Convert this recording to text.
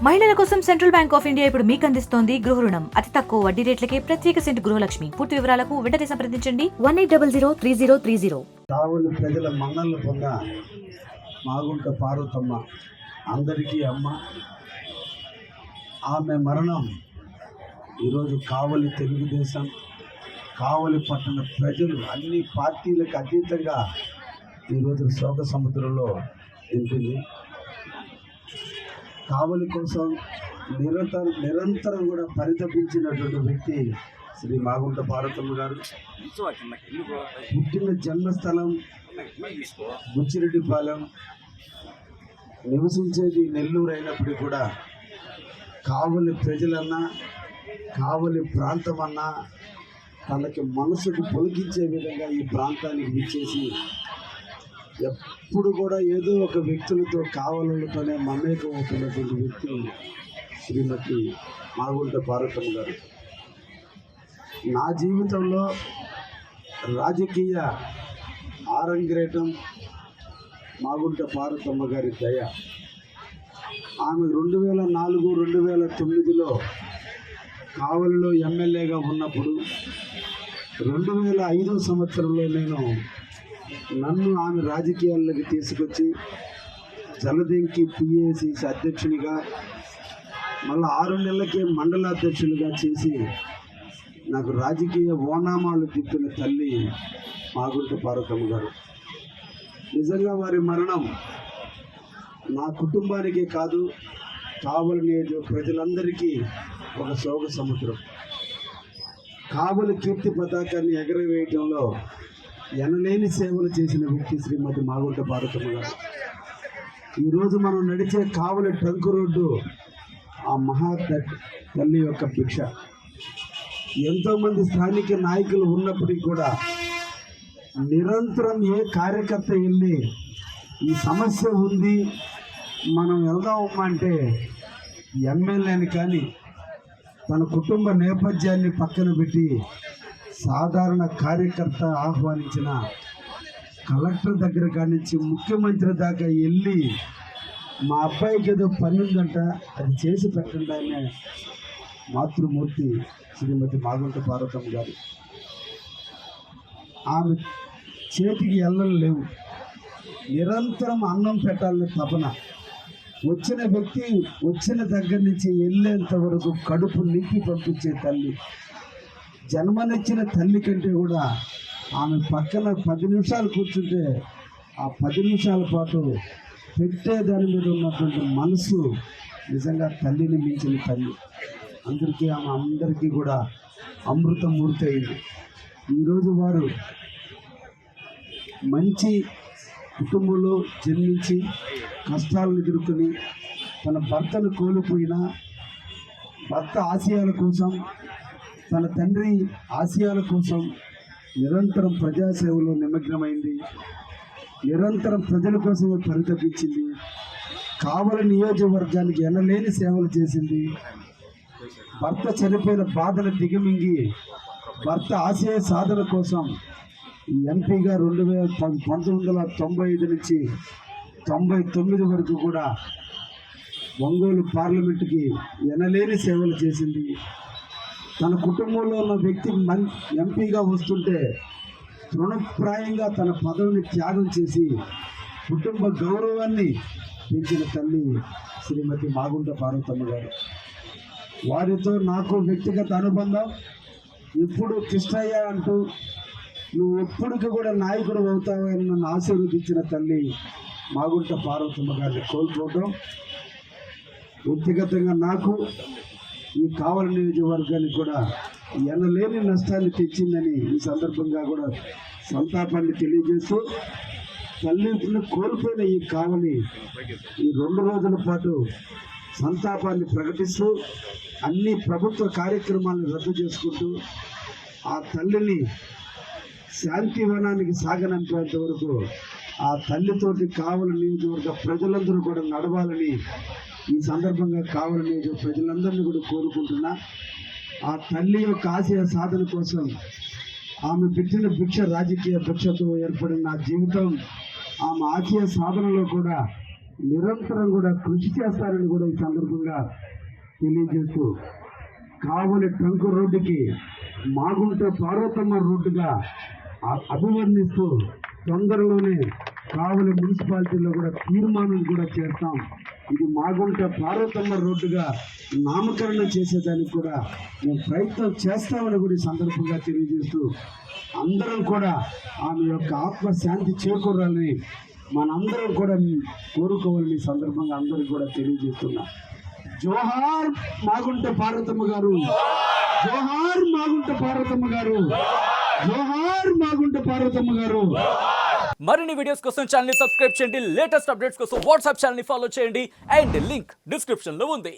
మహిళల కోసం central bank of India ఇప్పుడు మీకు అందిస్తోంది గృహ రుణం. అతి తక్కువ వడ్డీ రేట్లకే ప్రత్యేక సెంటు గృహలక్ష్మి. పూర్తి వివరాలకు వెంటనే సంప్రదించండి 18003030. కావలి ప్రజల మన్ననలు పొంద మాగుంట పార్వతమ్మ అందరికీ అమ్మ. ఆమె మరణం ఈరోజు కావలి తెలుగుదేశం, కావలి పట్టణ ప్రజలు అన్ని పార్టీలకు అతీతంగా ఈరోజు శోక సముద్రంలో నింపింది. కావలి కోసం నిరంతరం కూడా పరితపించినటువంటి వ్యక్తి శ్రీ మాగుంట పార్వతమ్మ గారు. పుట్టిన జన్మస్థలం బుచ్చిరెడ్డిపాలెం, నివసించేది నెల్లూరు అయినప్పటికీ కూడా కావలి ప్రజలన్నా, కావలి ప్రాంతం అన్నా తనకి మనసుకు పొలికించే విధంగా ఈ ప్రాంతానికి విచ్చేసి ఎప్పుడు కూడా ఏదో ఒక వ్యక్తులతో కావలతోనే మమేకం అవుతున్నటువంటి వ్యక్తి శ్రీమతి మాగుంట పార్వతమ్మ గారు. నా జీవితంలో రాజకీయ ఆరంగేటం మాగుంట పార్వతమ్మ గారి దయ. ఆమె 2004-2009లో కావలిలో ఎమ్మెల్యేగా ఉన్నప్పుడు 2005 సంవత్సరంలో నన్ను ఆమె రాజకీయాల్లోకి తీసుకొచ్చి జలదింకి పిఏసిసి అధ్యక్షునిగా, మళ్ళీ 6 నెలలకే మండలాధ్యక్షునిగా చేసి నాకు రాజకీయ ఓనామాలు తిప్పిన తల్లి మాగుంట పార్వతమ్మ గారు. నిజంగా వారి మరణం నా కుటుంబానికే కాదు, కావలి నియోజక ప్రజలందరికీ ఒక శోక సముద్రం. కావలి కీర్తి పతాకాన్ని ఎగరవేయటంలో ఎనలేని సేవలు చేసిన వ్యక్తి శ్రీమతి మాగుంట పార్వతమ్మ గారు. ఈరోజు మనం నడిచే కావలి ట్రంక్ రోడ్డు ఆ తల్లి యొక్క భిక్ష. ఎంతోమంది స్థానిక నాయకులు ఉన్నప్పటికీ కూడా నిరంతరం ఏ కార్యకర్త వెళ్ళి ఈ సమస్య ఉంది మనం వెళ్దామంటే ఎమ్మెల్యేని కానీ తన కుటుంబ నేపథ్యాన్ని పక్కన పెట్టి సాధారణ కార్యకర్త ఆహ్వానించిన కలెక్టర్ దగ్గర కానించి ముఖ్యమంత్రి దాకా వెళ్ళి మా అబ్బాయికి ఏదో పని ఉందంట అది చేసి పెట్టండి అనే మాతృమూర్తి శ్రీమతి మాగుంట పార్వతమ్మ గారు. ఆమె చేతికి ఎల్లలు లేవు, నిరంతరం అన్నం పెట్టాలని తపన. వచ్చిన వ్యక్తి వచ్చిన దగ్గర నుంచి వెళ్ళేంత వరకు కడుపు నింపి పంపించే తల్లి. జన్మనిచ్చిన తల్లి కంటే కూడా ఆమె పక్కన 10 నిమిషాలు కూర్చుంటే ఆ 10 నిమిషాల పాటు పెట్టే దాని మీద ఉన్నటువంటి మనసు నిజంగా తల్లిని మించిన తల్లి. అందరికీ కూడా అమృతమూర్తి అయింది. ఈరోజు వారు మంచి కుటుంబంలో జన్మించి కష్టాలను ఎదుర్కొని తన భర్తను కోల్పోయిన భర్త ఆశయాల కోసం, తన తండ్రి ఆశయాల కోసం నిరంతరం ప్రజాసేవలో నిమగ్నమైంది. నిరంతరం ప్రజల కోసమే పరితపించింది. కావలి నియోజకవర్గానికి ఎనలేని సేవలు చేసింది. భర్త చనిపోయిన బాధను దిగమింగి భర్త ఆశయ సాధన కోసం ఎంపీగా 1995 నుంచి 99 వరకు కూడా ఒంగోలు పార్లమెంటుకి ఎనలేని సేవలు చేసింది. తన కుటుంబంలో ఉన్న వ్యక్తి ఎంపీగా వస్తుంటే తృణప్రాయంగా తన పదవిని త్యాగం చేసి కుటుంబ గౌరవాన్ని పెంచిన తల్లి శ్రీమతి మాగుంట పార్వతమ్మ గారు. వారితో నాకు వ్యక్తిగత అనుబంధం. ఎప్పుడు కృష్ణయ్య అంటూ నువ్వు ఎప్పటికీ కూడా నాయకుడు అవుతావని నన్ను ఆశీర్వదించిన తల్లి మాగుంట పార్వతమ్మ గారిని కోల్పోవడం వ్యక్తిగతంగా నాకు, ఈ కావలి నియోజకవర్గానికి కూడా ఎనలేని నష్టాన్ని తెచ్చిందని ఈ సందర్భంగా కూడా సంతాపాన్ని తెలియజేస్తూ, తల్లిని కోల్పోయిన ఈ కావలి ఈ 2 రోజుల పాటు సంతాపాన్ని ప్రకటిస్తూ అన్ని ప్రభుత్వ కార్యక్రమాలను రద్దు చేసుకుంటూ ఆ తల్లిని శాంతివనానికి సాగనంపేంత వరకు ఆ తల్లితోటి కావలి నియోజకవర్గ ప్రజలందరూ కూడా నడవాలని ఈ సందర్భంగా కావలి నియోజక ప్రజలందరినీ కూడా కోరుకుంటున్నా. ఆ తల్లి యొక్క ఆశయ సాధన కోసం ఆమె పెట్టిన భిక్ష రాజకీయ భిక్షతో ఏర్పడిన నా జీవితం ఆమె ఆశయ సాధనలో కూడా నిరంతరం కూడా కృషి చేస్తారని కూడా ఈ సందర్భంగా తెలియజేస్తూ కావలి ట్రంక్ రోడ్డుకి మాగుంట పార్వతమ్మ రోడ్డుగా అభివర్ణిస్తూ తొందరలోనే కావలి మున్సిపాలిటీలో కూడా తీర్మానం కూడా చేస్తాం. ఇది మాగుంట పార్వతమ్మ రోడ్డుగా నామకరణం చేసేదానికి కూడా మేము ప్రయత్నం చేస్తామని కూడా ఈ సందర్భంగా తెలియజేస్తూ అందరం కూడా ఆమె యొక్క ఆత్మశాంతి చేకూరాలని మనందరం కూడా కోరుకోవాలని సందర్భంగా అందరికీ కూడా తెలియజేస్తున్నాం. జోహార్ మాగుంట పార్వతమ్మ గారు, జోహార్ మాగుంట పార్వతమ్మ గారు, జోహార్ మాగుంట పార్వతమ్మ గారు. మరిన్ని వీడియోస్ కోసం ఛానల్ ని సబ్స్క్రైబ్ చేయండి. లేటెస్ట్ అప్డేట్స్ కోసం వాట్సాప్ ఛానల్ ని ఫాలో చేయండి. అండ్ లింక్ డిస్క్రిప్షన్ లో ఉంది.